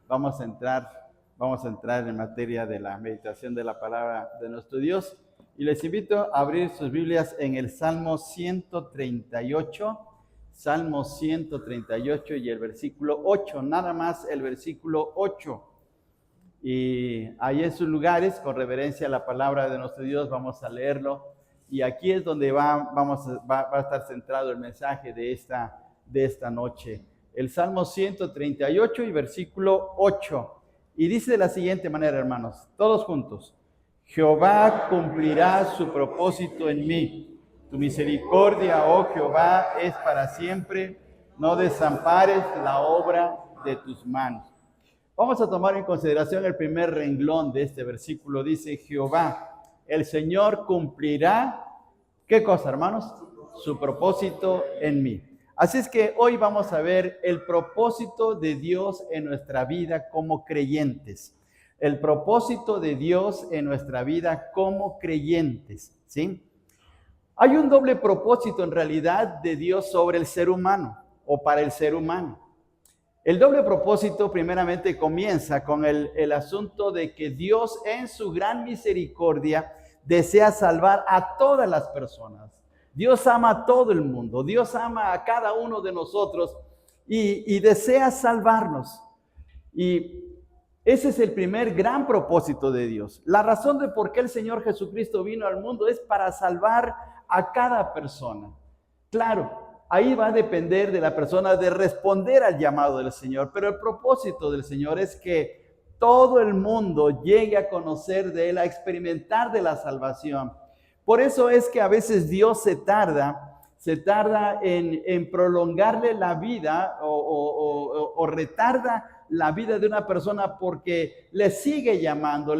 vamos a entrar en materia de la meditación de la palabra de nuestro Dios. Y les invito a abrir sus Biblias en el Salmo 138, Salmo 138 y el versículo 8, nada más el versículo 8. Y ahí en sus lugares, con reverencia a la palabra de nuestro Dios, vamos a leerlo. Y aquí es donde va a estar centrado el mensaje de esta noche. El Salmo 138 y versículo 8. Y dice de la siguiente manera, hermanos, todos juntos. Jehová cumplirá su propósito en mí. Tu misericordia, oh Jehová, es para siempre. No desampares la obra de tus manos. Vamos a tomar en consideración el primer renglón de este versículo. Dice Jehová, el Señor cumplirá, ¿qué cosa, hermanos? Su propósito en mí. Así es que hoy vamos a ver el propósito de Dios en nuestra vida como creyentes. El propósito de Dios en nuestra vida como creyentes, ¿sí? Hay un doble propósito en realidad de Dios sobre el ser humano o para el ser humano. El doble propósito primeramente comienza con el asunto de que Dios en su gran misericordia desea salvar a todas las personas. Dios ama a todo el mundo, Dios ama a cada uno de nosotros y desea salvarnos. Y ese es el primer gran propósito de Dios. La razón de por qué el Señor Jesucristo vino al mundo es para salvar a cada persona. Claro, ahí va a depender de la persona de responder al llamado del Señor, pero el propósito del Señor es que todo el mundo llegue a conocer de Él, a experimentar de la salvación. Por eso es que a veces Dios se tarda en prolongarle la vida o retarda la vida de una persona porque le sigue llamando.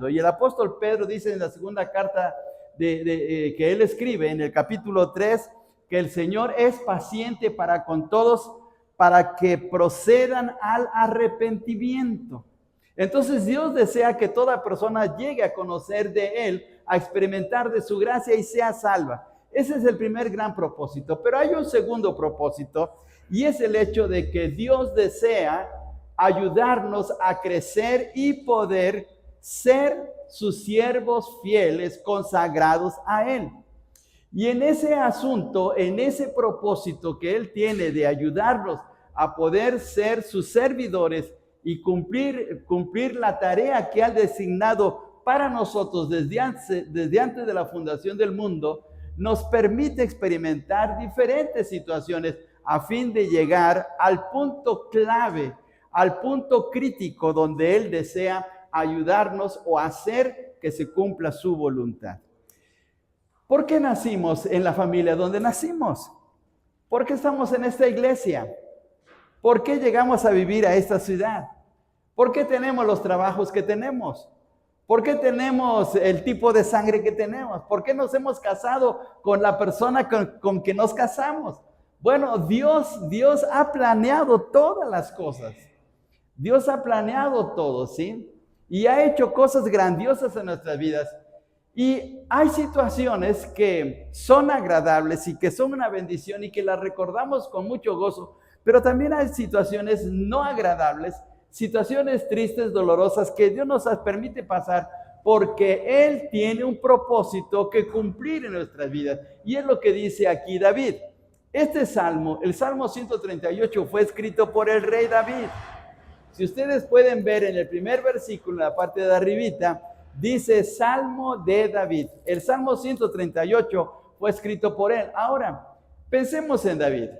Y el apóstol Pedro dice en la segunda carta que él escribe en el capítulo 3, que el Señor es paciente para con todos, para que procedan al arrepentimiento. Entonces Dios desea que toda persona llegue a conocer de Él, a experimentar de su gracia y sea salva. Ese es el primer gran propósito. Pero hay un segundo propósito y es el hecho de que Dios desea ayudarnos a crecer y poder ser sus siervos fieles, consagrados a Él. Y en ese asunto, en ese propósito que Él tiene de ayudarnos a poder ser sus servidores y cumplir la tarea que ha designado para nosotros desde antes de la fundación del mundo, nos permite experimentar diferentes situaciones a fin de llegar al punto clave, al punto crítico donde Él desea ayudarnos o hacer que se cumpla su voluntad. ¿Por qué nacimos en la familia donde nacimos? ¿Por qué estamos en esta iglesia? ¿Por qué llegamos a vivir a esta ciudad? ¿Por qué tenemos los trabajos que tenemos? ¿Por qué tenemos el tipo de sangre que tenemos? ¿Por qué nos hemos casado con la persona con que nos casamos? Bueno, Dios ha planeado todas las cosas. Dios ha planeado todo, ¿sí? Y ha hecho cosas grandiosas en nuestras vidas. Y hay situaciones que son agradables y que son una bendición y que las recordamos con mucho gozo, pero también hay situaciones no agradables, situaciones tristes, dolorosas que Dios nos permite pasar porque Él tiene un propósito que cumplir en nuestras vidas. Y es lo que dice aquí David. Este salmo, el Salmo 138, fue escrito por el rey David. Si ustedes pueden ver en el primer versículo, en la parte de arribita, dice Salmo de David. El Salmo 138 fue escrito por él. Ahora, pensemos en David.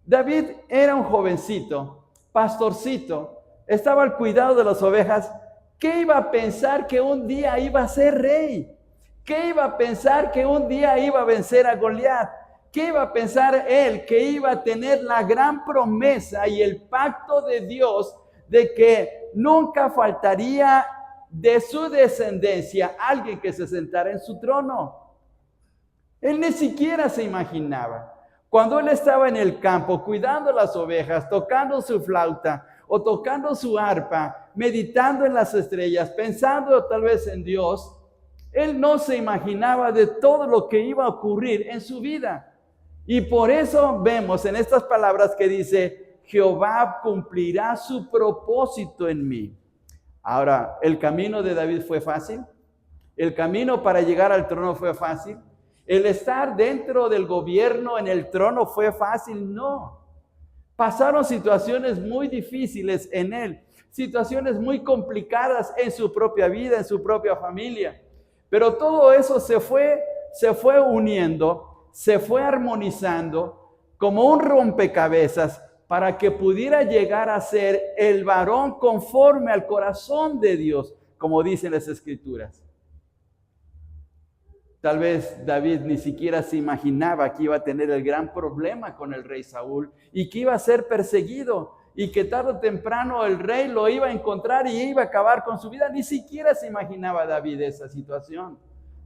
David era un jovencito, pastorcito, estaba al cuidado de las ovejas. ¿Qué iba a pensar que un día iba a ser rey? ¿Qué iba a pensar que un día iba a vencer a Goliat? ¿Qué iba a pensar él que iba a tener la gran promesa y el pacto de Dios de que nunca faltaría de su descendencia alguien que se sentara en su trono? Él ni siquiera se imaginaba. Cuando él estaba en el campo cuidando las ovejas, tocando su flauta o tocando su arpa, meditando en las estrellas, pensando tal vez en Dios, él no se imaginaba de todo lo que iba a ocurrir en su vida. Y por eso vemos en estas palabras que dice, Jehová cumplirá su propósito en mí. Ahora, ¿el camino de David fue fácil? ¿El camino para llegar al trono fue fácil? ¿El estar dentro del gobierno en el trono fue fácil? No. Pasaron situaciones muy difíciles en él, situaciones muy complicadas en su propia vida, en su propia familia. Pero todo eso se fue uniendo, se fue armonizando como un rompecabezas para que pudiera llegar a ser el varón conforme al corazón de Dios, como dicen las Escrituras. Tal vez David ni siquiera se imaginaba que iba a tener el gran problema con el rey Saúl y que iba a ser perseguido y que tarde o temprano el rey lo iba a encontrar y iba a acabar con su vida. Ni siquiera se imaginaba David esa situación.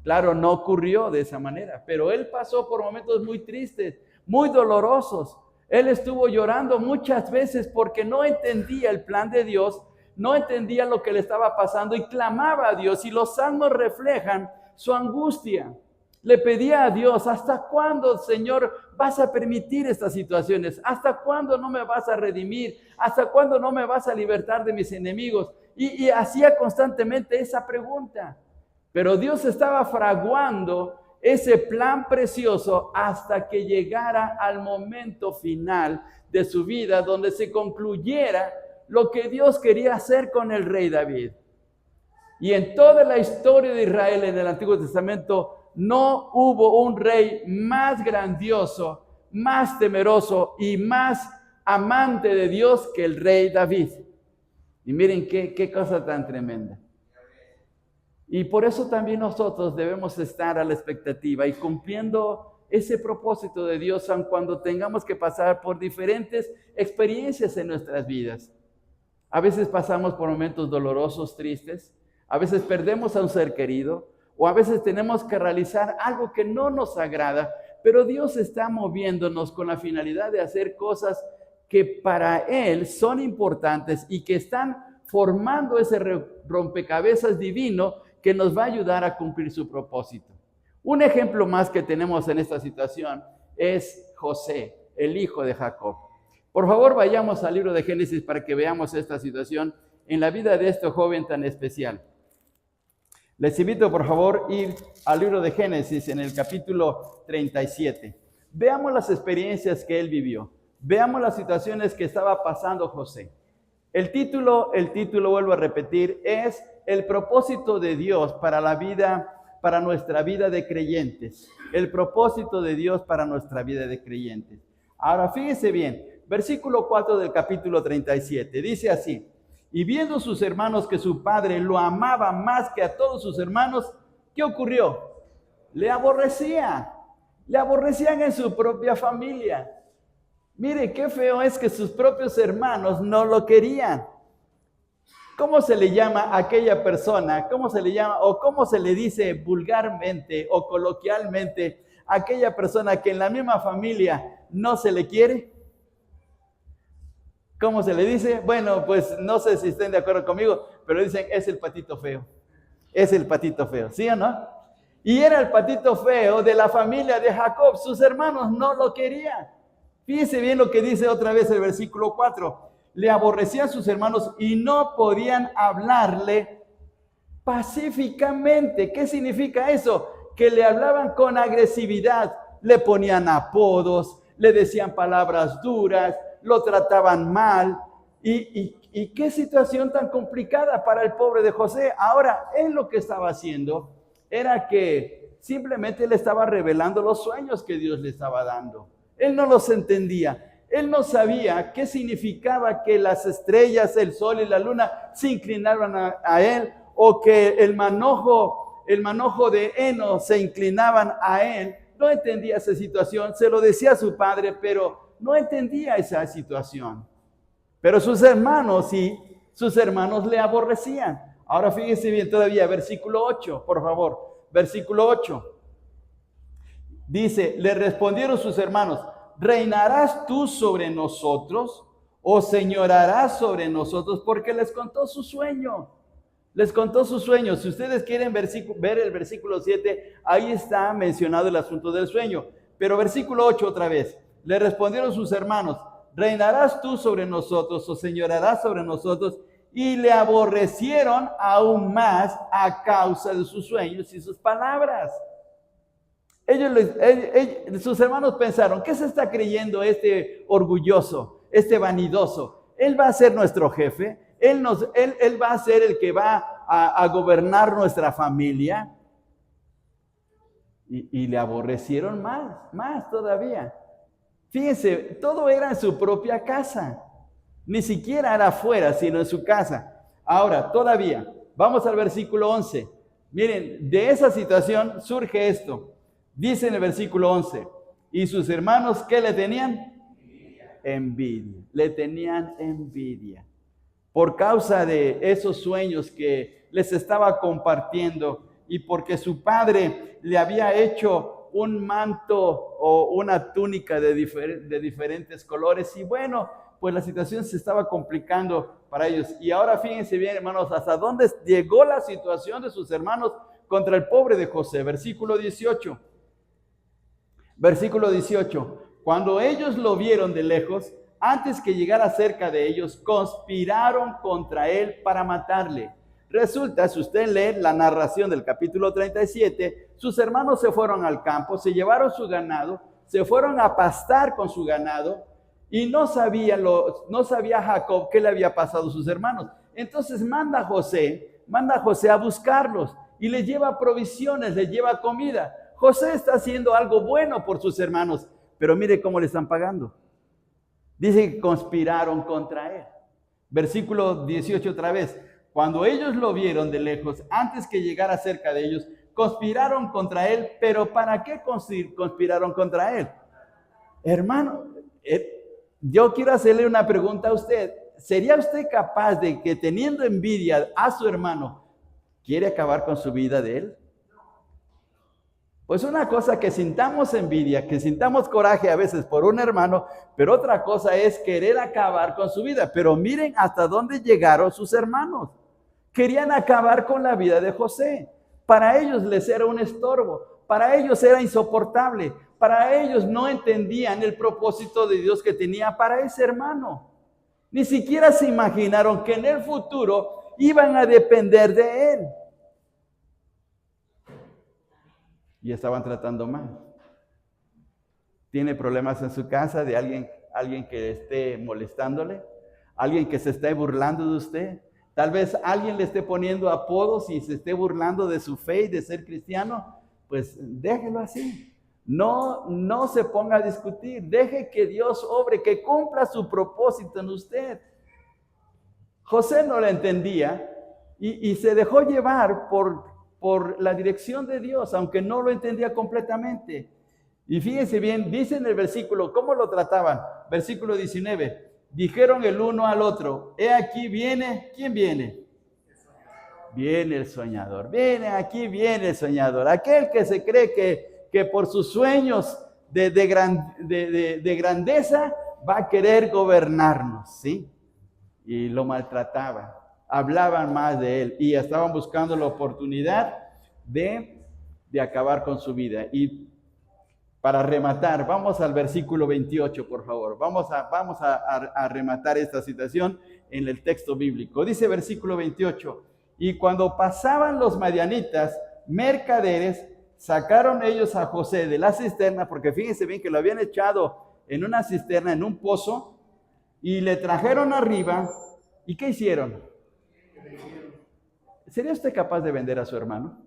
Claro, no ocurrió de esa manera, pero él pasó por momentos muy tristes, muy dolorosos. Él estuvo llorando muchas veces porque no entendía el plan de Dios, no entendía lo que le estaba pasando y clamaba a Dios. Y los salmos reflejan su angustia. Le pedía a Dios: ¿hasta cuándo, Señor, vas a permitir estas situaciones? ¿Hasta cuándo no me vas a redimir? ¿Hasta cuándo no me vas a libertar de mis enemigos? Y hacía constantemente esa pregunta. Pero Dios estaba fraguando ese plan precioso hasta que llegara al momento final de su vida, donde se concluyera lo que Dios quería hacer con el rey David. Y en toda la historia de Israel en el Antiguo Testamento no hubo un rey más grandioso, más temeroso y más amante de Dios que el rey David. Y miren qué cosa tan tremenda. Y por eso también nosotros debemos estar a la expectativa y cumpliendo ese propósito de Dios, aun cuando tengamos que pasar por diferentes experiencias en nuestras vidas. A veces pasamos por momentos dolorosos, tristes. A veces perdemos a un ser querido, o a veces tenemos que realizar algo que no nos agrada, pero Dios está moviéndonos con la finalidad de hacer cosas que para Él son importantes y que están formando ese rompecabezas divino que nos va a ayudar a cumplir su propósito. Un ejemplo más que tenemos en esta situación es José, el hijo de Jacob. Por favor, vayamos al libro de Génesis para que veamos esta situación en la vida de este joven tan especial. Les invito, por favor, a ir al libro de Génesis en el capítulo 37. Veamos las experiencias que él vivió. Veamos las situaciones que estaba pasando José. El título, vuelvo a repetir, es el propósito de Dios para la vida, para nuestra vida de creyentes. El propósito de Dios para nuestra vida de creyentes. Ahora, fíjense bien, versículo 4 del capítulo 37, dice así: y viendo sus hermanos que su padre lo amaba más que a todos sus hermanos, ¿qué ocurrió? Le aborrecían en su propia familia. Mire, qué feo es que sus propios hermanos no lo querían. ¿Cómo se le llama a aquella persona? ¿Cómo se le llama o cómo se le dice vulgarmente o coloquialmente a aquella persona que en la misma familia no se le quiere? ¿Cómo se le dice? Bueno, pues no sé si estén de acuerdo conmigo, pero dicen: es el patito feo. Es el patito feo, ¿sí o no? Y era el patito feo de la familia de Jacob. Sus hermanos no lo querían. Fíjense bien lo que dice otra vez el versículo 4. Le aborrecían sus hermanos y no podían hablarle pacíficamente. ¿Qué significa eso? Que le hablaban con agresividad, le ponían apodos, le decían palabras duras, lo trataban mal. Y qué situación tan complicada para el pobre de José. Ahora, él lo que estaba haciendo era que simplemente le estaba revelando los sueños que Dios le estaba dando. Él no los entendía. Él no sabía qué significaba que las estrellas, el sol y la luna se inclinaran a él, o que el manojo de heno se inclinaban a él. No entendía esa situación. Se lo decía a su padre, pero no entendía esa situación. Pero sus hermanos sí, sus hermanos le aborrecían. Ahora fíjense bien todavía, versículo 8, por favor. Versículo 8. Dice: le respondieron sus hermanos: ¿reinarás tú sobre nosotros o señorarás sobre nosotros? Porque les contó su sueño. Les contó su sueño. Si ustedes quieren ver el versículo 7, ahí está mencionado el asunto del sueño. Pero versículo 8 otra vez. Le respondieron sus hermanos: ¿reinarás tú sobre nosotros o señorarás sobre nosotros? Y le aborrecieron aún más a causa de sus sueños y sus palabras. Sus hermanos pensaron, ¿qué se está creyendo este orgulloso, este vanidoso? Él va a ser nuestro jefe, él va a ser el que va a gobernar nuestra familia. Y le aborrecieron más todavía. Fíjense, todo era en su propia casa. Ni siquiera era afuera, sino en su casa. Ahora, todavía, vamos al versículo 11. Miren, de esa situación surge esto. Dice en el versículo 11, y sus hermanos, ¿qué le tenían? Envidia. Le tenían envidia. Por causa de esos sueños que les estaba compartiendo y porque su padre le había hecho un manto o una túnica de diferentes colores. Y bueno, pues la situación se estaba complicando para ellos. Y ahora fíjense bien, hermanos, hasta dónde llegó la situación de sus hermanos contra el pobre de José. Versículo 18. Versículo 18. Cuando ellos lo vieron de lejos, antes que llegara cerca de ellos, conspiraron contra él para matarle. Resulta, si usted lee la narración del capítulo 37, sus hermanos se fueron al campo, se llevaron su ganado, se fueron a pastar con su ganado y no sabía Jacob qué le había pasado a sus hermanos. Entonces manda a José a buscarlos y les lleva provisiones, les lleva comida. José está haciendo algo bueno por sus hermanos, pero mire cómo le están pagando. Dice que conspiraron contra él. Versículo 18 otra vez. Cuando ellos lo vieron de lejos, antes que llegara cerca de ellos, conspiraron contra él. ¿Pero para qué conspiraron contra él? Hermano, yo quiero hacerle una pregunta a usted. ¿Sería usted capaz de que teniendo envidia a su hermano, quiere acabar con su vida de él? Pues una cosa que sintamos envidia, que sintamos coraje a veces por un hermano, pero otra cosa es querer acabar con su vida. Pero miren hasta dónde llegaron sus hermanos. Querían acabar con la vida de José. Para ellos les era un estorbo, para ellos era insoportable, para ellos no entendían el propósito de Dios que tenía para ese hermano. Ni siquiera se imaginaron que en el futuro iban a depender de él. Y estaban tratando mal. ¿Tiene problemas en su casa de alguien que esté molestándole? ¿Alguien que se esté burlando de usted? Tal vez alguien le esté poniendo apodos y se esté burlando de su fe y de ser cristiano. Pues déjelo así. No se ponga a discutir. Deje que Dios obre, que cumpla su propósito en usted. José no lo entendía y se dejó llevar por la dirección de Dios, aunque no lo entendía completamente. Y fíjense bien, dice en el versículo, ¿cómo lo trataban? Versículo 19, dijeron el uno al otro, he aquí viene, ¿quién viene? Viene el soñador, aquí viene el soñador, aquel que se cree que por sus sueños de grandeza va a querer gobernarnos, ¿sí? Y lo maltrataban. Hablaban más de él y estaban buscando la oportunidad de acabar con su vida. Y para rematar, vamos al versículo 28, por favor. Vamos a rematar esta situación en el texto bíblico. Dice versículo 28, y cuando pasaban los madianitas, mercaderes, sacaron ellos a José de la cisterna, porque fíjense bien que lo habían echado en una cisterna, en un pozo, y le trajeron arriba. ¿Y qué hicieron? ¿Sería usted capaz de vender a su hermano?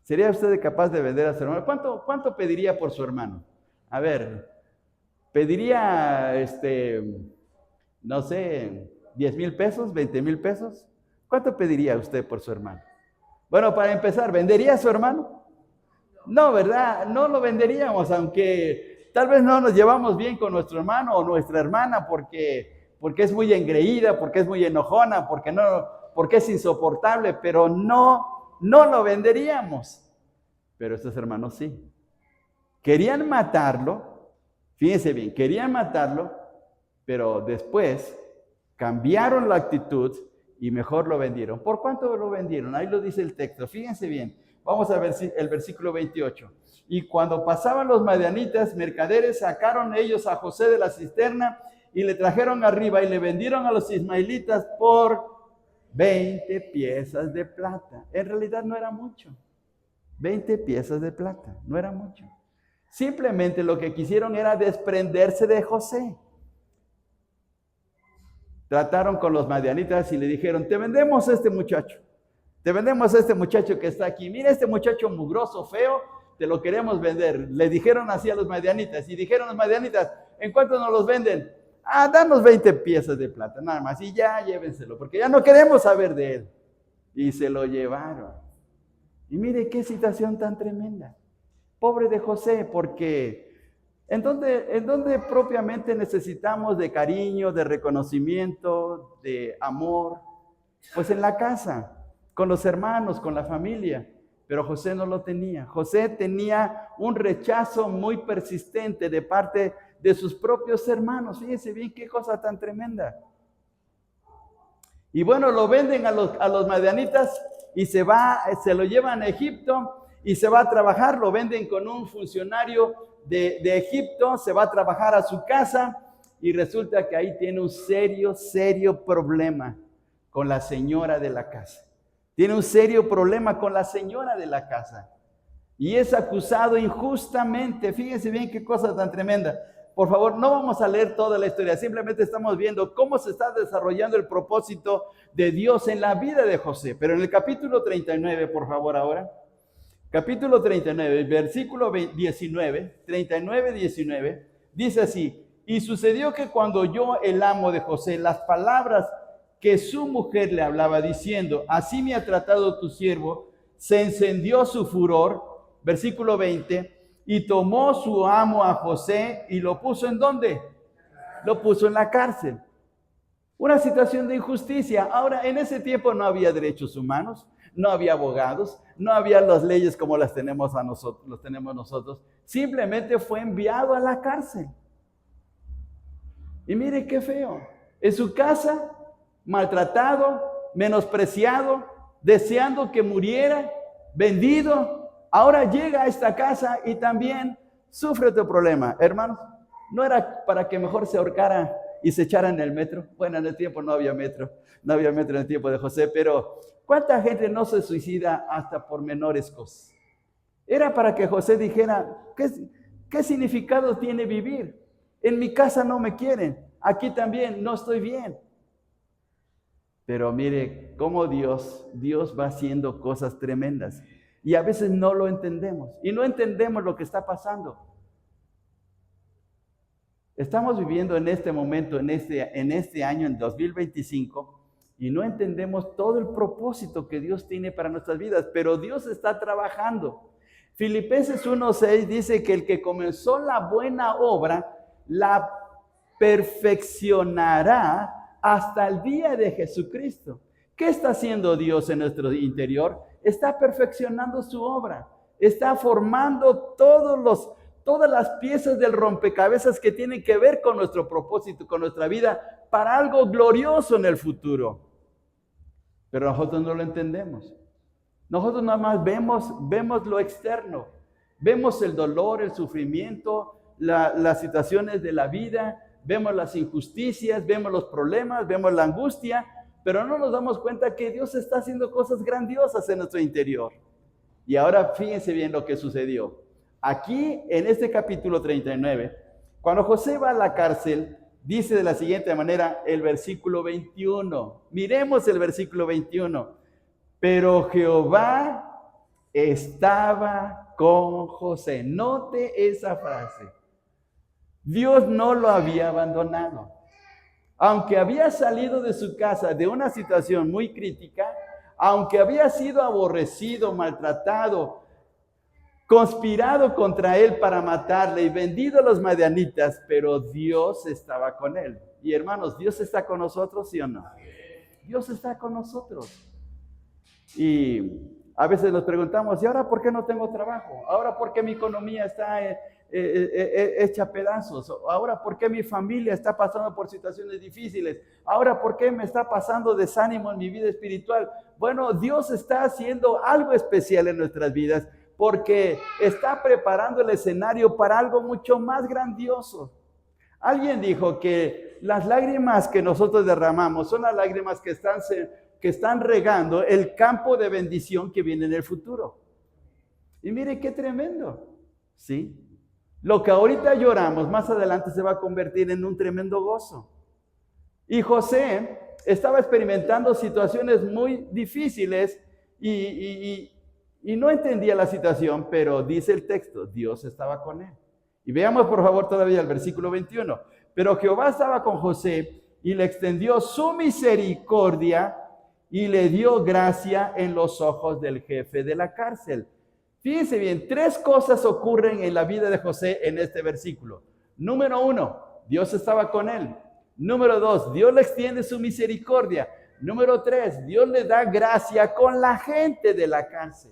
¿Sería usted capaz de vender a su hermano? ¿Cuánto pediría por su hermano? A ver, pediría, no sé, 10,000 pesos, 20,000 pesos. ¿Cuánto pediría usted por su hermano? Bueno, para empezar, ¿vendería a su hermano? No, ¿verdad? No lo venderíamos, aunque tal vez no nos llevamos bien con nuestro hermano o nuestra hermana porque es muy engreída, porque es muy enojona, porque es insoportable, pero no lo venderíamos. Pero estos hermanos sí. Querían matarlo, fíjense bien, querían matarlo, pero después cambiaron la actitud y mejor lo vendieron. ¿Por cuánto lo vendieron? Ahí lo dice el texto, fíjense bien. Vamos a ver el versículo 28. Y cuando pasaban los madianitas, mercaderes, sacaron ellos a José de la cisterna y le trajeron arriba y le vendieron a los ismaelitas por 20 piezas de plata. En realidad no era mucho. 20 piezas de plata, no era mucho. Simplemente lo que quisieron era desprenderse de José. Trataron con los madianitas y le dijeron, te vendemos a este muchacho. Te vendemos a este muchacho que está aquí. Mira este muchacho mugroso, feo, te lo queremos vender. Le dijeron así a los madianitas. Y dijeron los madianitas, ¿en cuánto nos los venden? Danos 20 piezas de plata, nada más. Y ya llévenselo, porque ya no queremos saber de él. Y se lo llevaron. Y mire qué situación tan tremenda. Pobre de José, porque ¿en dónde propiamente necesitamos de cariño, de reconocimiento, de amor? Pues en la casa, con los hermanos, con la familia. Pero José no lo tenía. José tenía un rechazo muy persistente de parte de sus propios hermanos. Fíjense bien qué cosa tan tremenda. Y bueno, lo venden a los madianitas y se lo llevan a Egipto y se va a trabajar. Lo venden con un funcionario de Egipto, se va a trabajar a su casa y resulta que ahí tiene un serio problema con la señora de la casa. Tiene un serio problema con la señora de la casa. Y es acusado injustamente. Fíjense bien qué cosa tan tremenda. Por favor, no vamos a leer toda la historia. Simplemente estamos viendo cómo se está desarrollando el propósito de Dios en la vida de José. Pero en el capítulo 39, por favor, ahora. Capítulo 39, versículo 19, 39, 19. Dice así. Y sucedió que cuando oyó el amo de José las palabras que su mujer le hablaba diciendo, así me ha tratado tu siervo, se encendió su furor, versículo 20, y tomó su amo a José y lo puso ¿en dónde? Lo puso en la cárcel. Una situación de injusticia. Ahora, en ese tiempo no había derechos humanos, no había abogados, no había las leyes como las tenemos nosotros. Simplemente fue enviado a la cárcel. Y mire qué feo. En su casa, maltratado, menospreciado, deseando que muriera, vendido. Ahora llega a esta casa y también sufre otro problema. Hermanos, ¿no era para que mejor se ahorcara y se echara en el metro? Bueno, en el tiempo no había metro en el tiempo de José, pero ¿cuánta gente no se suicida hasta por menores cosas? Era para que José dijera, ¿qué significado tiene vivir? En mi casa no me quieren, aquí también no estoy bien. Pero mire cómo Dios va haciendo cosas tremendas. Y a veces no lo entendemos. Y no entendemos lo que está pasando. Estamos viviendo en este momento, en este año, en 2025, y no entendemos todo el propósito que Dios tiene para nuestras vidas. Pero Dios está trabajando. Filipenses 1:6 dice que el que comenzó la buena obra, la perfeccionará hasta el día de Jesucristo. ¿Qué está haciendo Dios en nuestro interior? Está perfeccionando su obra. Está formando todas las piezas del rompecabezas que tienen que ver con nuestro propósito, con nuestra vida, para algo glorioso en el futuro. Pero nosotros no lo entendemos. Nosotros nada más vemos lo externo. Vemos el dolor, el sufrimiento, las situaciones de la vida, vemos las injusticias, vemos los problemas, vemos la angustia, pero no nos damos cuenta que Dios está haciendo cosas grandiosas en nuestro interior. Y ahora fíjense bien lo que sucedió. Aquí, en este capítulo 39, cuando José va a la cárcel, dice de la siguiente manera el versículo 21. Miremos el versículo 21. Pero Jehová estaba con José. Note esa frase. Dios no lo había abandonado. Aunque había salido de su casa de una situación muy crítica, aunque había sido aborrecido, maltratado, conspirado contra él para matarle y vendido a los madianitas, pero Dios estaba con él. Y hermanos, ¿Dios está con nosotros, sí o no? Dios está con nosotros. Y a veces nos preguntamos, ¿y ahora por qué no tengo trabajo? ¿Ahora por qué mi economía está hecha pedazos. Ahora, ¿por qué mi familia está pasando por situaciones difíciles? Ahora, ¿por qué me está pasando desánimo en mi vida espiritual? Bueno, Dios está haciendo algo especial en nuestras vidas porque está preparando el escenario para algo mucho más grandioso. Alguien dijo que las lágrimas que nosotros derramamos son las lágrimas que están regando el campo de bendición que viene en el futuro. Y mire qué tremendo, ¿sí? Lo que ahorita lloramos, más adelante se va a convertir en un tremendo gozo. Y José estaba experimentando situaciones muy difíciles y no entendía la situación, pero dice el texto, Dios estaba con él. Y veamos por favor todavía el versículo 21. Pero Jehová estaba con José y le extendió su misericordia y le dio gracia en los ojos del jefe de la cárcel. Fíjense bien, 3 cosas ocurren en la vida de José en este versículo. Número 1, Dios estaba con él. Número 2, Dios le extiende su misericordia. Número 3, Dios le da gracia con la gente de la cárcel.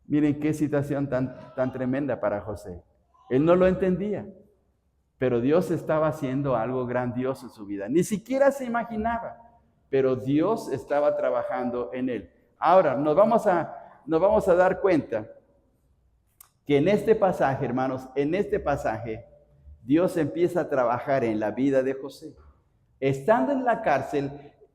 Miren qué situación tan tremenda para José. Él no lo entendía, pero Dios estaba haciendo algo grandioso en su vida. Ni siquiera se imaginaba, pero Dios estaba trabajando en él. Ahora, nos vamos a dar cuenta que en este pasaje, hermanos, en este pasaje, Dios empieza a trabajar en la vida de José. Estando en la cárcel,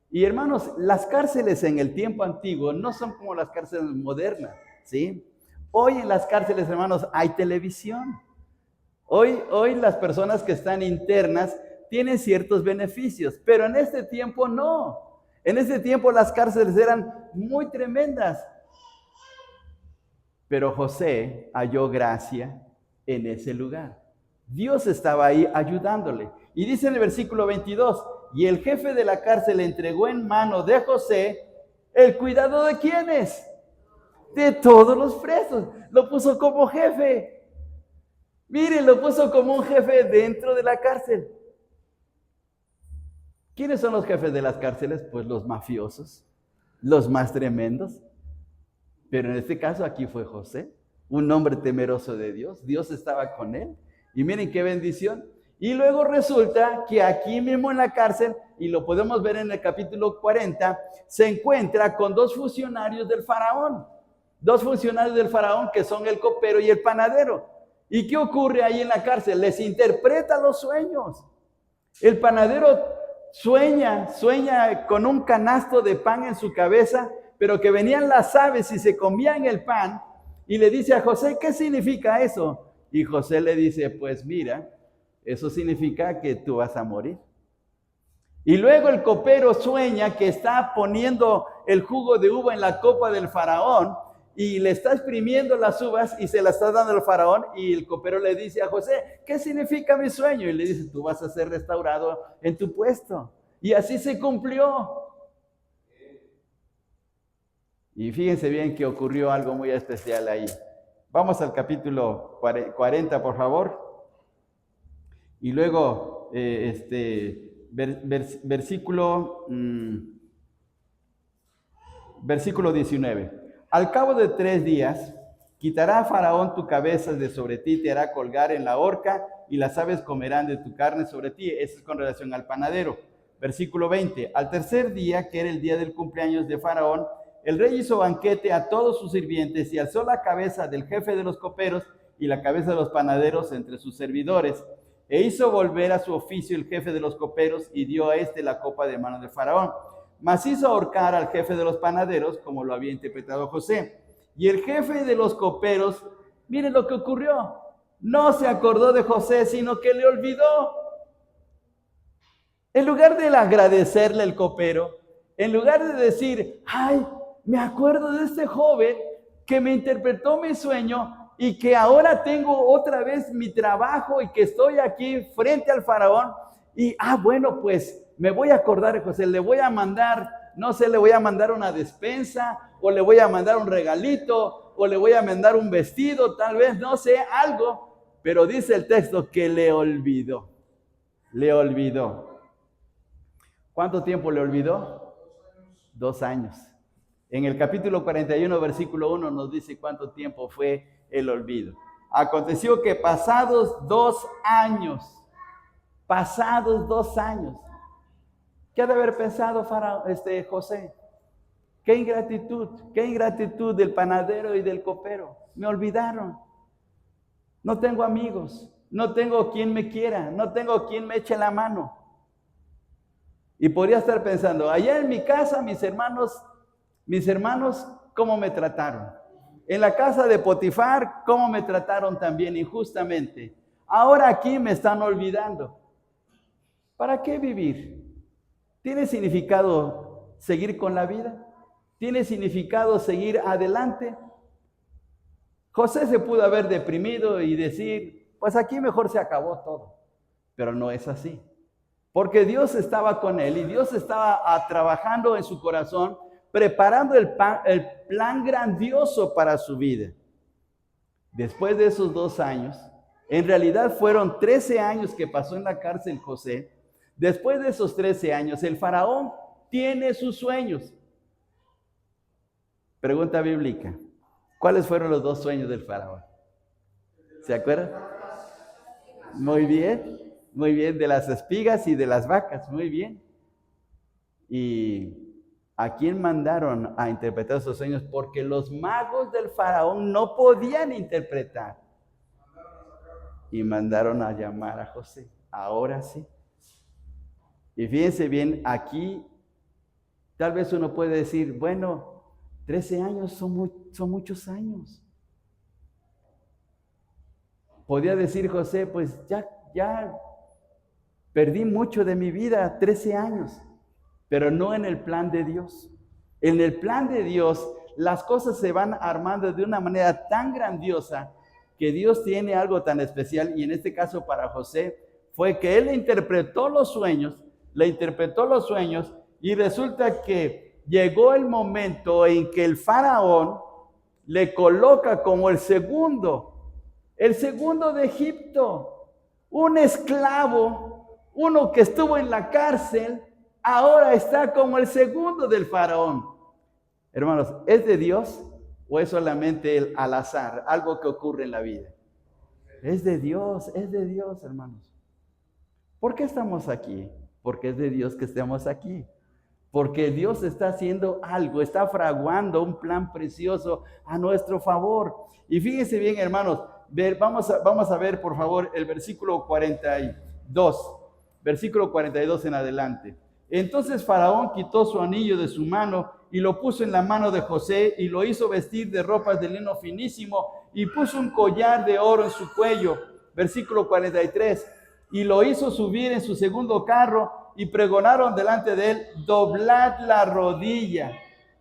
y hermanos, las cárceles en el tiempo antiguo no son como las cárceles modernas, ¿sí? Hoy en las cárceles, hermanos, hay televisión. Hoy las personas que están internas tienen ciertos beneficios, pero en este tiempo no. En ese tiempo las cárceles eran muy tremendas. Pero José halló gracia en ese lugar. Dios estaba ahí ayudándole. Y dice en el versículo 22, y el jefe de la cárcel le entregó en mano de José el cuidado de ¿quiénes? De todos los presos. Lo puso como jefe. Miren, lo puso como un jefe dentro de la cárcel. ¿Quiénes son los jefes de las cárceles? Pues los mafiosos, los más tremendos. Pero en este caso aquí fue José, un hombre temeroso de Dios. Dios estaba con él. Y miren qué bendición. Y luego resulta que aquí mismo en la cárcel, y lo podemos ver en el capítulo 40, se encuentra con 2 funcionarios del faraón. 2 funcionarios del faraón que son el copero y el panadero. ¿Y qué ocurre ahí en la cárcel? Les interpreta los sueños. El panadero sueña con un canasto de pan en su cabeza, pero que venían las aves y se comían el pan, y le dice a José, ¿qué significa eso? Y José le dice, pues mira, eso significa que tú vas a morir. Y luego el copero sueña que está poniendo el jugo de uva en la copa del faraón, y le está exprimiendo las uvas y se las está dando al faraón, y el copero le dice a José, ¿qué significa mi sueño? Y le dice, tú vas a ser restaurado en tu puesto. Y así se cumplió. Y fíjense bien que ocurrió algo muy especial ahí. Vamos al capítulo 40, por favor. Y luego, versículo 19. Al cabo de 3 días, quitará Faraón tu cabeza de sobre ti, te hará colgar en la horca, y las aves comerán de tu carne sobre ti. Eso es con relación al panadero. Versículo 20. Al tercer día, que era el día del cumpleaños de Faraón, el rey hizo banquete a todos sus sirvientes y alzó la cabeza del jefe de los coperos y la cabeza de los panaderos entre sus servidores. E hizo volver a su oficio el jefe de los coperos y dio a este la copa de mano de Faraón. Mas hizo ahorcar al jefe de los panaderos, como lo había interpretado José. Y el jefe de los coperos, miren lo que ocurrió, no se acordó de José, sino que le olvidó. En lugar de agradecerle el copero, en lugar de decir, ay, me acuerdo de este joven que me interpretó mi sueño y que ahora tengo otra vez mi trabajo y que estoy aquí frente al faraón, y bueno, pues me voy a acordar de José, le voy a mandar, no sé, le voy a mandar una despensa, o le voy a mandar un regalito, o le voy a mandar un vestido, tal vez, no sé, algo. Pero dice el texto que le olvidó. Le olvidó. ¿Cuánto tiempo le olvidó? 2 años. En el capítulo 41, versículo 1 nos dice cuánto tiempo fue el olvido. Aconteció que pasados 2 años, ¿qué ha de haber pensado José? Qué ingratitud del panadero y del copero. Me olvidaron. No tengo amigos, no tengo quien me quiera, no tengo quien me eche la mano. Y podría estar pensando, allá en mi casa, mis hermanos, ¿cómo me trataron? En la casa de Potifar, ¿cómo me trataron también injustamente? Ahora aquí me están olvidando. ¿Para qué vivir? ¿Tiene significado seguir con la vida? ¿Tiene significado seguir adelante? José se pudo haber deprimido y decir, pues aquí mejor se acabó todo. Pero no es así. Porque Dios estaba con él y Dios estaba trabajando en su corazón, preparando el plan grandioso para su vida. Después de esos 2 años, en realidad fueron 13 años que pasó en la cárcel José. Después de esos 13 años, el faraón tiene sus sueños. Pregunta bíblica. ¿Cuáles fueron los 2 sueños del faraón? ¿Se acuerdan? Muy bien, de las espigas y de las vacas, muy bien. ¿Y a quién mandaron a interpretar esos sueños? Porque los magos del faraón no podían interpretar. Y mandaron a llamar a José. Ahora sí. Y fíjense bien, aquí tal vez uno puede decir, bueno, 13 años son muchos años. Podía decir José, pues ya perdí mucho de mi vida, 13 años, pero no en el plan de Dios. En el plan de Dios, las cosas se van armando de una manera tan grandiosa que Dios tiene algo tan especial, y en este caso para José fue que él le interpretó los sueños, y resulta que llegó el momento en que el faraón le coloca como el segundo de Egipto, un esclavo, uno que estuvo en la cárcel, ahora está como el segundo del faraón. Hermanos, ¿es de Dios o es solamente el al azar, algo que ocurre en la vida? Es de Dios, hermanos. ¿Por qué estamos aquí? Porque es de Dios que estemos aquí. Porque Dios está haciendo algo, está fraguando un plan precioso a nuestro favor. Y fíjense bien, hermanos, vamos a ver, por favor, el versículo 42 en adelante. Entonces Faraón quitó su anillo de su mano y lo puso en la mano de José y lo hizo vestir de ropas de lino finísimo y puso un collar de oro en su cuello. Versículo 43. Y lo hizo subir en su segundo carro y pregonaron delante de él, doblad la rodilla.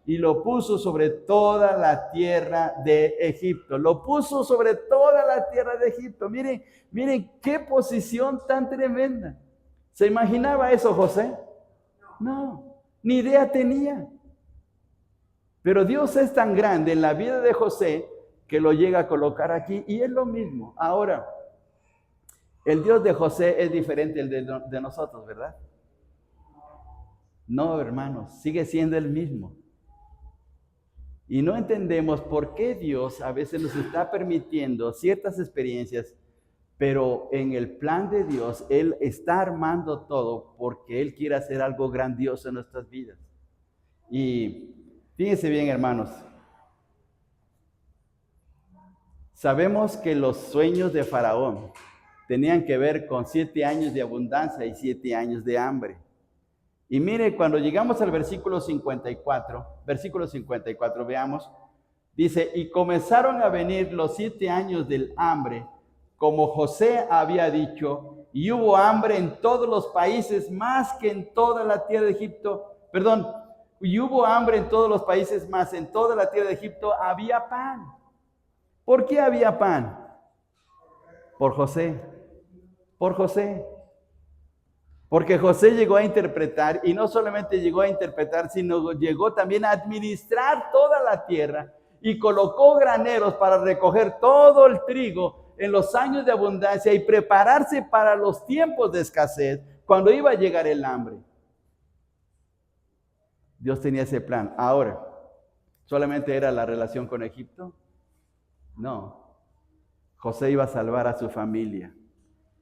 Y lo puso sobre toda la tierra de Egipto. Miren qué posición tan tremenda. ¿Se imaginaba eso José? No, ni idea tenía. Pero Dios es tan grande en la vida de José que lo llega a colocar aquí, y es lo mismo. Ahora, el Dios de José es diferente al de nosotros, ¿verdad? No, hermanos, sigue siendo el mismo. Y no entendemos por qué Dios a veces nos está permitiendo ciertas experiencias, pero en el plan de Dios, Él está armando todo porque Él quiere hacer algo grandioso en nuestras vidas. Y fíjense bien, hermanos, sabemos que los sueños de Faraón tenían que ver con 7 años de abundancia y 7 años de hambre. Y mire, cuando llegamos al versículo 54, veamos, dice, y comenzaron a venir los 7 años del hambre, como José había dicho, y hubo hambre en todos los países, más que en toda la tierra de Egipto, y hubo hambre en todos los países, más en toda la tierra de Egipto había pan. ¿Por qué había pan? Por José. Porque José llegó a interpretar, y no solamente llegó a interpretar, sino llegó también a administrar toda la tierra y colocó graneros para recoger todo el trigo en los años de abundancia y prepararse para los tiempos de escasez, cuando iba a llegar el hambre. Dios tenía ese plan. Ahora, ¿Solamente era la relación con Egipto? No. José iba a salvar a su familia.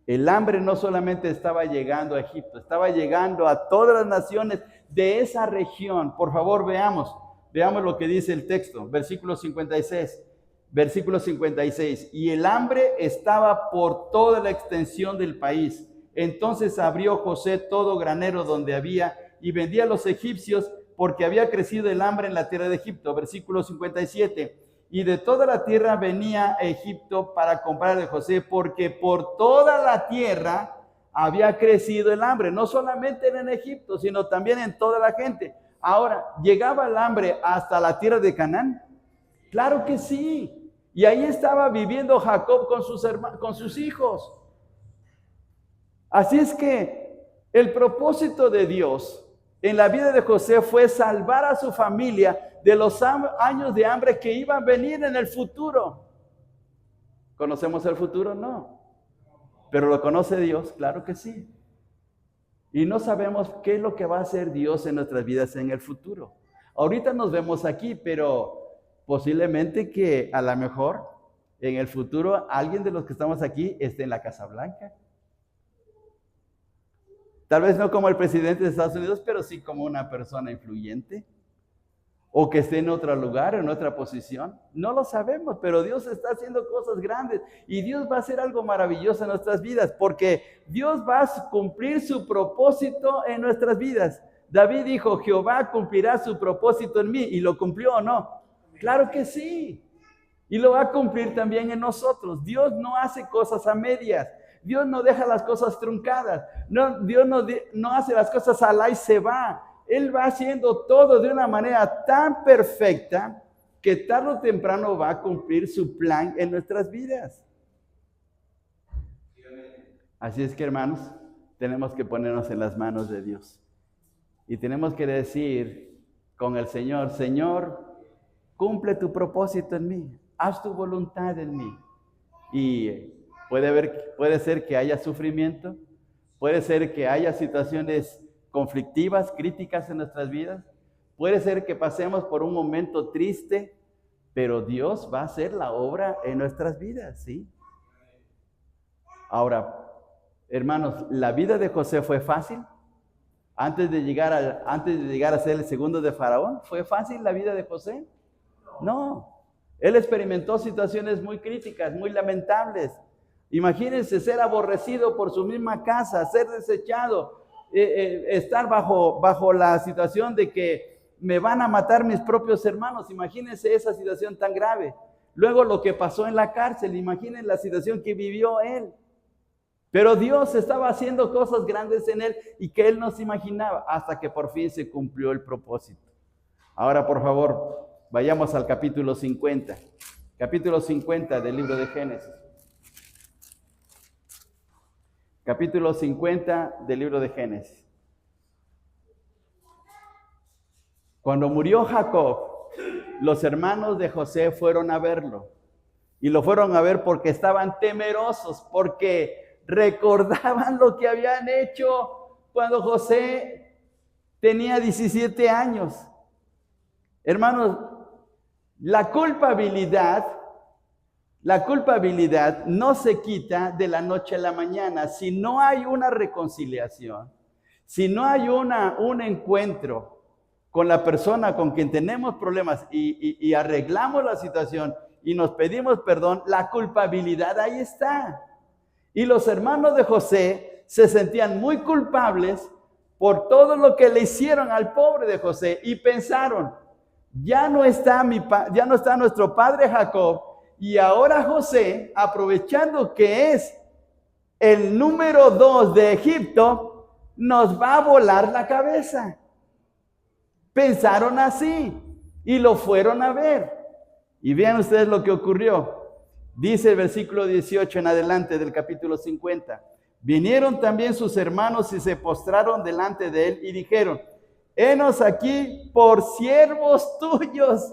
El hambre no solamente estaba llegando a Egipto, estaba llegando a todas las naciones de esa región. Por favor, veamos lo que dice el texto, versículo 56. Versículo 56. Y el hambre estaba por toda la extensión del país. Entonces abrió José todo granero donde había y vendía a los egipcios porque había crecido el hambre en la tierra de Egipto. Versículo 57. Y de toda la tierra venía a Egipto para comprar de José, porque por toda la tierra había crecido el hambre, no solamente en Egipto, sino también en toda la gente. Ahora, ¿llegaba el hambre hasta la tierra de Canaán? Claro que sí. Y ahí estaba viviendo Jacob con sus hijos. Así es que el propósito de Dios en la vida de José fue salvar a su familia de los años de hambre que iban a venir en el futuro. ¿Conocemos el futuro? No. ¿Pero lo conoce Dios? Claro que sí. Y no sabemos qué es lo que va a hacer Dios en nuestras vidas en el futuro. Ahorita nos vemos aquí, pero posiblemente que a lo mejor en el futuro alguien de los que estamos aquí esté en la Casa Blanca. Tal vez no como el presidente de Estados Unidos, pero sí como una persona influyente. O que esté en otro lugar, en otra posición. No lo sabemos, pero Dios está haciendo cosas grandes. Y Dios va a hacer algo maravilloso en nuestras vidas, porque Dios va a cumplir su propósito en nuestras vidas. David dijo, Jehová cumplirá su propósito en mí. ¿Y lo cumplió o no? Claro que sí. Y lo va a cumplir también en nosotros. Dios no hace cosas a medias. Dios no deja las cosas truncadas. Dios no hace las cosas al ahí se va. Él va haciendo todo de una manera tan perfecta que tarde o temprano va a cumplir su plan en nuestras vidas. Así es que, hermanos, tenemos que ponernos en las manos de Dios. Y tenemos que decir con el Señor, Señor, cumple tu propósito en mí. Haz tu voluntad en mí. Y puede ser que haya sufrimiento, puede ser que haya situaciones conflictivas, críticas en nuestras vidas. Puede ser que pasemos por un momento triste, pero Dios va a hacer la obra en nuestras vidas, ¿sí? Ahora, hermanos, ¿la vida de José fue fácil? Antes de llegar a ser el segundo de Faraón, ¿fue fácil la vida de José? No. Él experimentó situaciones muy críticas, muy lamentables. Imagínense ser aborrecido por su misma casa, ser desechado, estar bajo la situación de que me van a matar mis propios hermanos. Imagínense esa situación tan grave. Luego lo que pasó en la cárcel, imaginen la situación que vivió él. Pero Dios estaba haciendo cosas grandes en él y que él no se imaginaba hasta que por fin se cumplió el propósito. Ahora, por favor, vayamos al capítulo 50. Capítulo 50 del libro de Génesis. Capítulo 50 del libro de Génesis. Cuando murió Jacob, los hermanos de José fueron a verlo. Y lo fueron a ver porque estaban temerosos, porque recordaban lo que habían hecho cuando José tenía 17 años. Hermanos, la culpabilidad no se quita de la noche a la mañana. Si no hay una reconciliación, si no hay un encuentro con la persona con quien tenemos problemas y arreglamos la situación y nos pedimos perdón, la culpabilidad ahí está. Y los hermanos de José se sentían muy culpables por todo lo que le hicieron al pobre de José y pensaron, ya no está nuestro padre Jacob. Y ahora José, aprovechando que es el número 2 de Egipto, nos va a volar la cabeza. Pensaron así y lo fueron a ver. Y vean ustedes lo que ocurrió. Dice el versículo 18 en adelante del capítulo 50. Vinieron también sus hermanos y se postraron delante de él y dijeron, henos aquí por siervos tuyos.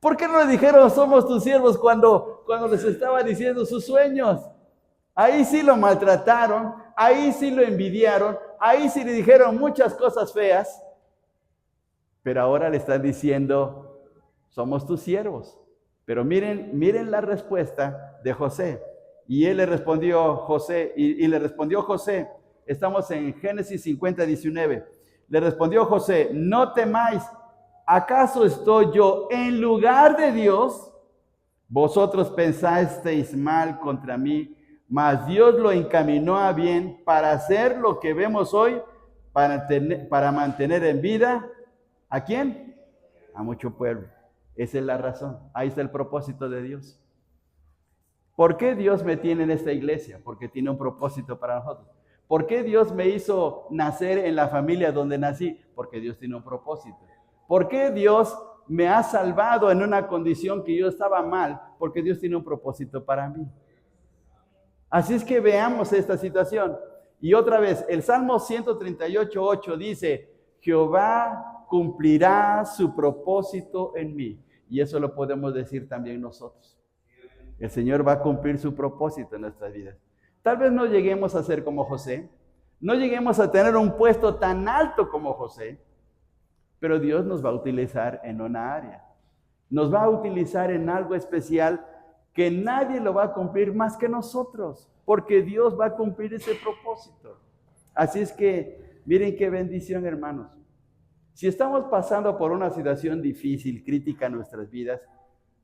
¿Por qué no le dijeron somos tus siervos cuando les estaba diciendo sus sueños? Ahí sí lo maltrataron, ahí sí lo envidiaron, ahí sí le dijeron muchas cosas feas. Pero ahora le están diciendo, somos tus siervos. Pero miren la respuesta de José. Y él le respondió José, y le respondió José, estamos en Génesis 50, 19. Le respondió José, no temáis, ¿acaso estoy yo en lugar de Dios? Vosotros pensasteis mal contra mí, mas Dios lo encaminó a bien para hacer lo que vemos hoy, para mantener en vida, ¿a quién? A mucho pueblo. Esa es la razón. Ahí está el propósito de Dios. ¿Por qué Dios me tiene en esta iglesia? Porque tiene un propósito para nosotros. ¿Por qué Dios me hizo nacer en la familia donde nací? Porque Dios tiene un propósito. ¿Por qué Dios me ha salvado en una condición que yo estaba mal? Porque Dios tiene un propósito para mí. Así es que veamos esta situación. Y otra vez, el Salmo 138:8 dice, Jehová cumplirá su propósito en mí. Y eso lo podemos decir también nosotros. El Señor va a cumplir su propósito en nuestras vidas. Tal vez no lleguemos a ser como José, no lleguemos a tener un puesto tan alto como José, pero Dios nos va a utilizar en una área. Nos va a utilizar en algo especial que nadie lo va a cumplir más que nosotros, porque Dios va a cumplir ese propósito. Así es que, miren qué bendición, hermanos. Si estamos pasando por una situación difícil, crítica en nuestras vidas,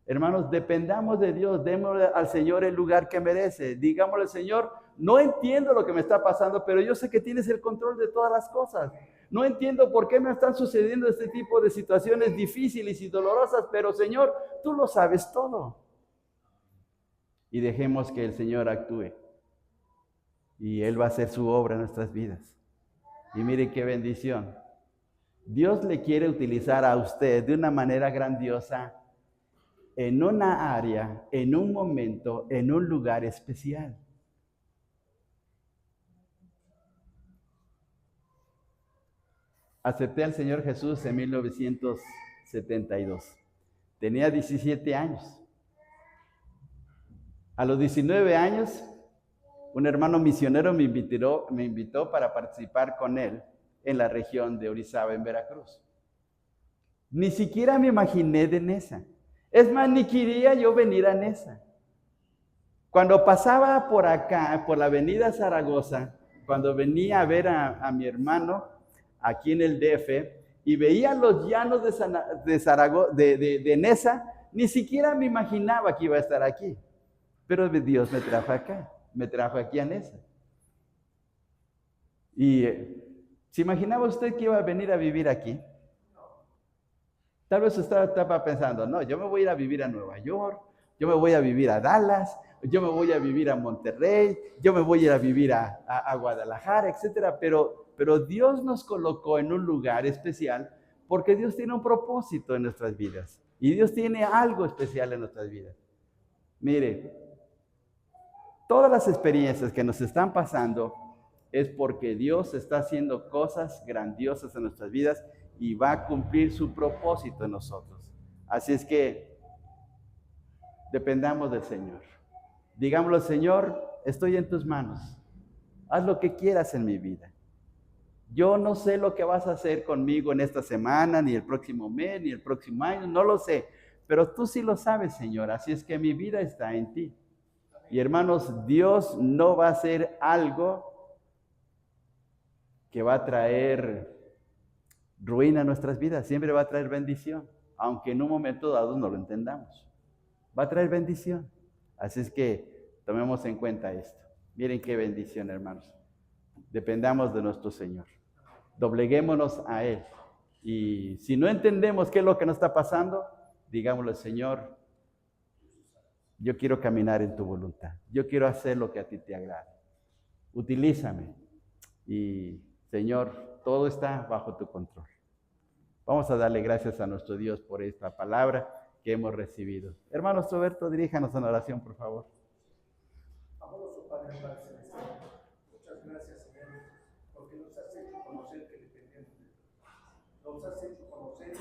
hermanos, dependamos de Dios, démosle al Señor el lugar que merece. Digámosle, Señor, no entiendo lo que me está pasando, pero yo sé que tienes el control de todas las cosas. No entiendo por qué me están sucediendo este tipo de situaciones difíciles y dolorosas, pero Señor, tú lo sabes todo. Y dejemos que el Señor actúe. Y Él va a hacer su obra en nuestras vidas. Y mire qué bendición. Dios le quiere utilizar a usted de una manera grandiosa en una área, en un momento, en un lugar especial. Acepté al Señor Jesús en 1972. Tenía 17 años. A los 19 años, un hermano misionero me invitó para participar con él en la región de Orizaba, en Veracruz. Ni siquiera me imaginé de Nesa. Es más, ni quería yo venir a Nesa. Cuando pasaba por acá, por la avenida Zaragoza, cuando venía a ver a mi hermano aquí en el DF y veía los llanos de Nesa, ni siquiera me imaginaba que iba a estar aquí. Pero Dios me trajo acá, me trajo aquí a Nesa. Y ¿se imaginaba usted que iba a venir a vivir aquí? Tal vez usted estaba pensando, no, yo me voy a ir a vivir a Nueva York, yo me voy a vivir a Dallas, yo me voy a vivir a Monterrey, yo me voy a ir a vivir a Guadalajara, etc. Pero Dios nos colocó en un lugar especial porque Dios tiene un propósito en nuestras vidas. Y Dios tiene algo especial en nuestras vidas. Mire, todas las experiencias que nos están pasando es porque Dios está haciendo cosas grandiosas en nuestras vidas y va a cumplir su propósito en nosotros. Así es que dependamos del Señor. Digámosle, Señor, estoy en tus manos. Haz lo que quieras en mi vida. Yo no sé lo que vas a hacer conmigo en esta semana, ni el próximo mes, ni el próximo año, no lo sé. Pero tú sí lo sabes, Señor. Así es que mi vida está en ti. Y hermanos, Dios no va a hacer algo que va a traer ruina a nuestras vidas, siempre va a traer bendición, aunque en un momento dado no lo entendamos. Va a traer bendición. Así es que tomemos en cuenta esto. Miren qué bendición, hermanos. Dependamos de nuestro Señor. Dobleguémonos a Él. Y si no entendemos qué es lo que nos está pasando, digámosle, Señor, yo quiero caminar en tu voluntad. Yo quiero hacer lo que a ti te agrade. Utilízame. Y, Señor, todo está bajo tu control. Vamos a darle gracias a nuestro Dios por esta palabra que hemos recibido. Hermanos Roberto, diríjanos en oración, por favor. Amoroso Padre Celestial, muchas gracias, Señor, porque nos has hecho conocer que dependemos de ti. Nos has hecho conocer